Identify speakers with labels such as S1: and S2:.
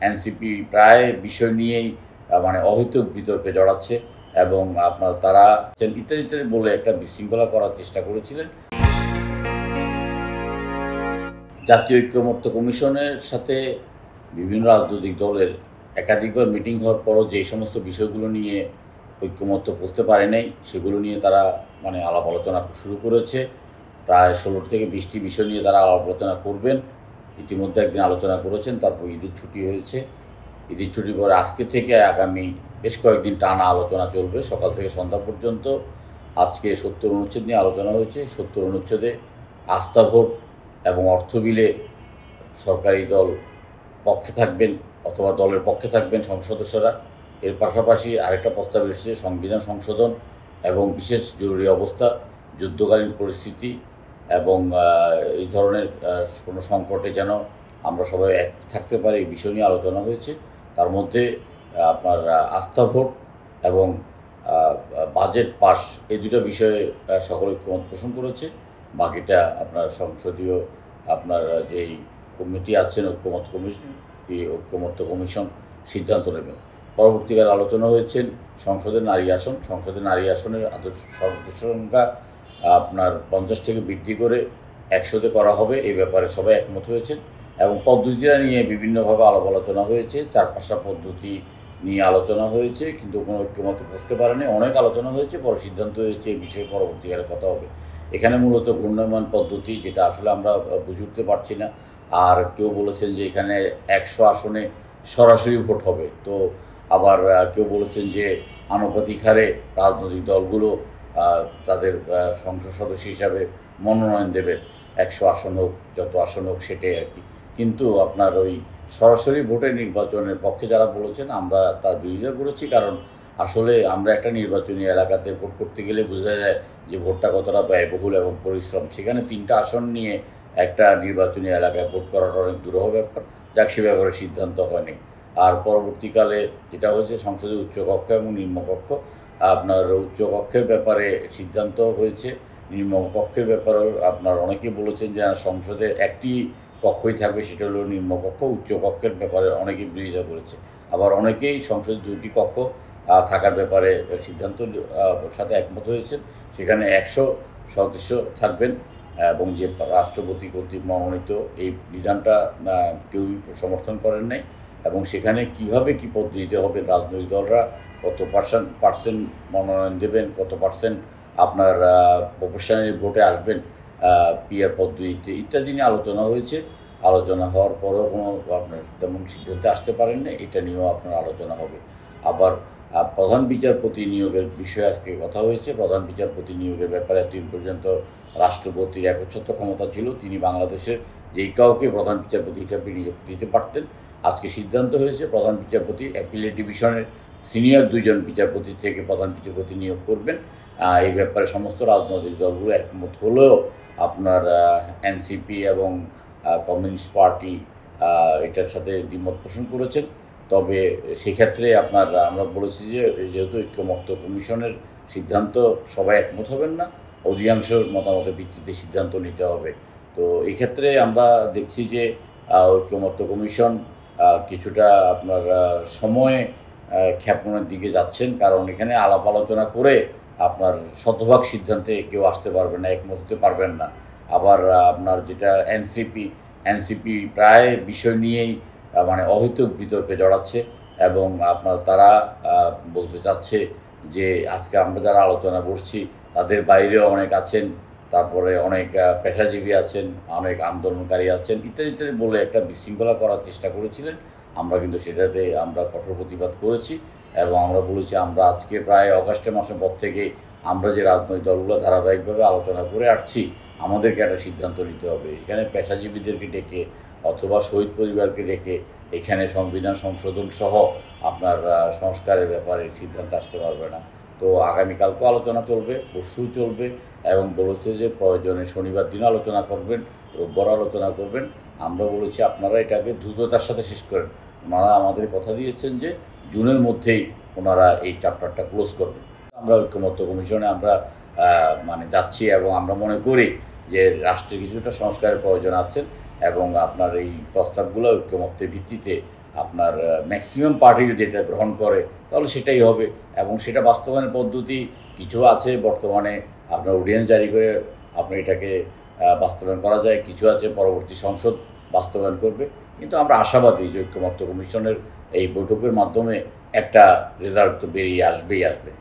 S1: NCP প্রায় বিষয় নিয়েই মানে অহেতুক বিতর্কে জড়াচ্ছে এবং আপনার তারা ইত্যাদি ইত্যাদি বলে একটা বিশৃঙ্খলা করার চেষ্টা করেছিলেন। জাতীয় ঐক্যমত্য কমিশনের সাথে বিভিন্ন রাজনৈতিক দলের একাধিকবার মিটিং হওয়ার পরও যে সমস্ত বিষয়গুলো নিয়ে ঐক্যমত্য বুঝতে পারে নাই, সেগুলো নিয়ে তারা মানে আলাপ আলোচনা শুরু করেছে। প্রায় 16 থেকে 20টি বিষয় নিয়ে তারা আলাপ আলোচনা করবেন। ইতিমধ্যে একদিন আলোচনা করেছেন, তারপর ঈদের ছুটি হয়েছে। ঈদের ছুটির পরে আজকে থেকে আগামী বেশ কয়েকদিন টানা আলোচনা চলবে, সকাল থেকে সন্ধ্যা পর্যন্ত। আজকে 70 অনুচ্ছেদ নিয়ে আলোচনা হয়েছে। 70 অনুচ্ছেদে আস্থা ভোট এবং অর্থ বিলে সরকারি দল পক্ষে থাকবেন অথবা দলের পক্ষে থাকবেন সদস্যরা। এর পাশাপাশি আরেকটা প্রস্তাব এসেছে সংবিধান সংশোধন এবং বিশেষ জরুরি অবস্থা, যুদ্ধকালীন পরিস্থিতি এবং এই ধরনের কোনো সংকটে যেন আমরা সবাই এক থাকতে পারি, এই বিষয় নিয়ে আলোচনা হয়েছে। তার মধ্যে আপনার আস্থা ভোট এবং বাজেট পাস, এই দুটো বিষয়ে সকলে ঐক্যমত পোষণ করেছে। বাকিটা আপনার সংসদীয় আপনার যেই কমিটি আছেন ঐক্যমত্য কমিশন সিদ্ধান্ত নেবেন। পরবর্তীকালে আলোচনা হয়েছেন সংসদের নারী আসনের সদস্য সংখ্যা আপনার 50 থেকে বৃদ্ধি করে 100-তে করা হবে, এই ব্যাপারে সবাই একমত হয়েছেন। এবং পদ্ধতিটা নিয়ে বিভিন্নভাবে আলাপ আলোচনা হয়েছে, 4-5টা পদ্ধতি নিয়ে আলোচনা হয়েছে, কিন্তু কোনো ঐক্যমতে বসতে পারেনি। অনেক আলোচনা হয়েছে, পরে সিদ্ধান্ত হয়েছে এই বিষয়ে পরবর্তীকালে কথা হবে। এখানে মূলত ঘূর্ণায়মান পদ্ধতি, যেটা আসলে আমরা বুঝে উঠতে পারছি না। আর কেউ বলেছেন যে এখানে 100 আসনে সরাসরি ভোট হবে, তো আবার কেউ বলেছেন যে আনুপাতিক হারে রাজনৈতিক দলগুলো তাদের সংসদ সদস্য হিসাবে মনোনয়ন দেবেন, 100 আসন হোক, যত আসন হোক সেটাই আর কি। কিন্তু আপনার ওই সরাসরি ভোটে নির্বাচনের পক্ষে যারা বলেছেন, আমরা তার বিরোধিতা করেছি। কারণ আসলে আমরা একটা নির্বাচনী এলাকাতে ভোট করতে গেলে বোঝা যায় যে ভোটটা কতটা ব্যয়বহুল এবং পরিশ্রম। সেখানে 3টা আসন নিয়ে একটা নির্বাচনী এলাকায় ভোট করাটা অনেক দুরূহ ব্যাপার, যাক সে ব্যাপারে সিদ্ধান্ত হয়নি। আর পরবর্তীকালে যেটা হয়েছে সংসদের উচ্চকক্ষ এবং নিম্নকক্ষ, আপনার উচ্চকক্ষের ব্যাপারে সিদ্ধান্ত হয়েছে। নিম্নকক্ষের ব্যাপারেও আপনার অনেকেই বলেছেন যে সংসদে একটি কক্ষই থাকবে, সেটা হলো নিম্নকক্ষ। উচ্চকক্ষের ব্যাপারে অনেকেই বিরোধিতা করেছে। আবার অনেকেই সংসদে 2টি কক্ষ থাকার ব্যাপারে সিদ্ধান্ত সাথে একমত হয়েছেন। সেখানে 100 সদস্য থাকবেন এবং যে রাষ্ট্রপতি কর্তৃক মনোনীত, এই বিধানটা কেউই সমর্থন করেন নাই। এবং সেখানে কিভাবে কি পদ্ধতিতে হবে, রাজনৈতিক দলরা কত পার্সেন্ট মনোনয়ন দেবেন, কত পার্সেন্ট আপনার প্রফেশনাল ভোটে আসবেন পিআর পদ্ধতিতে, ইত্যাদি নিয়ে আলোচনা হয়েছে। আলোচনা হওয়ার পরেও কোনো আপনার তেমন সিদ্ধান্তে আসতে পারেন না, এটা নিয়েও আপনার আলোচনা হবে। আবার প্রধান বিচারপতি নিয়োগের বিষয়ে আজকে কথা হয়েছে। প্রধান বিচারপতি নিয়োগের ব্যাপারে এতদিন পর্যন্ত রাষ্ট্রপতির একচ্ছত্র ক্ষমতা ছিল, তিনি বাংলাদেশের যেই কাউকে প্রধান বিচারপতি হিসাবে নিয়োগ দিতে পারতেন। আজকে সিদ্ধান্ত হয়েছে প্রধান বিচারপতি অ্যাপিলেট ডিভিশনের সিনিয়র 2জন বিচারপতি থেকে প্রধান বিচারপতি নিয়োগ করবেন। এই ব্যাপারে সমস্ত রাজনৈতিক দলগুলো একমত হলেও আপনার এনসিপি এবং কমিউনিস্ট পার্টি এটার সাথে দ্বিমত পোষণ করেছেন। তবে সেক্ষেত্রে আমরা বলেছি যে যেহেতু ঐক্যমত্য কমিশনের সিদ্ধান্ত সবাই একমত হবেন না, অধিকাংশ মতামতের ভিত্তিতে সিদ্ধান্ত নিতে হবে। তো এক্ষেত্রে আমরা দেখছি যে ঐক্যমত্য কমিশন কিছুটা আপনার সময় ক্ষেপণের দিকে যাচ্ছেন, কারণ এখানে আলাপ আলোচনা করে আপনার শতভাগ সিদ্ধান্তে কেউ আসতে পারবেন না, একমত হতে পারবেন না। আবার আপনার যেটা এনসিপি প্রায় বিষয় নিয়েই মানে অহেতুক বিতর্কে জড়াচ্ছে এবং আপনার তারা বলতে চাচ্ছে যে আজকে আমরা যারা আলোচনা করছি তাদের বাইরেও অনেক আছেন, তারপরে অনেক পেশাজীবী আছেন, অনেক আন্দোলনকারী আছেন, ইত্যাদি ইত্যাদি বলে একটা বিশৃঙ্খলা করার চেষ্টা করেছিলেন। আমরা কিন্তু সেটাতে আমরা কঠোর প্রতিবাদ করেছি এবং আমরা বলেছি আমরা আজকে প্রায় অগাস্ট মাসের পর থেকে আমরা যে রাজনৈতিক দলগুলো ধারাবাহিকভাবে আলোচনা করে আসছি, আমাদেরকে একটা সিদ্ধান্ত নিতে হবে। এখানে পেশাজীবীদেরকে ডেকে অথবা শহীদ পরিবারকে ডেকে এখানে সংবিধান সংশোধন সহ আপনার সংস্কারের ব্যাপারে সিদ্ধান্ত আসতে পারবে না। তো আগামীকালকেও আলোচনা চলবে, পরশুও চলবে এবং বলেছে যে প্রয়োজনে শনিবার দিন আলোচনা করবেন, রোববার আলোচনা করবেন। আমরা বলেছি আপনারা এটাকে দ্রুততার সাথে শেষ করেন। ওনারা আমাদের কথা দিয়েছেন যে জুনের মধ্যেই ওনারা এই চ্যাপ্টারটা ক্লোজ করবেন। আমরা ঐক্যমত্য কমিশনে আমরা মানে যাচ্ছি এবং আমরা মনে করি যে রাষ্ট্রের কিছুটা সংস্কারের প্রয়োজন আছে এবং আপনার এই প্রস্তাবগুলো ঐক্যমত্যের ভিত্তিতে আপনার ম্যাক্সিমাম পার্টি যদি এটা গ্রহণ করে তাহলে সেটাই হবে, এবং সেটা বাস্তবায়নের পদ্ধতি কিছু আছে বর্তমানে আপনার অর্ডিন্যান্স জারি করে আপনার এটাকে বাস্তবায়ন করা যায়, কিছু আছে পরবর্তী সংসদ বাস্তবায়ন করবে। কিন্তু আমরা আশাবাদী যে ঐক্যমত্য কমিশনের এই বৈঠকের মাধ্যমে একটা রেজাল্ট তো বেরিয়ে আসবেই আসবে।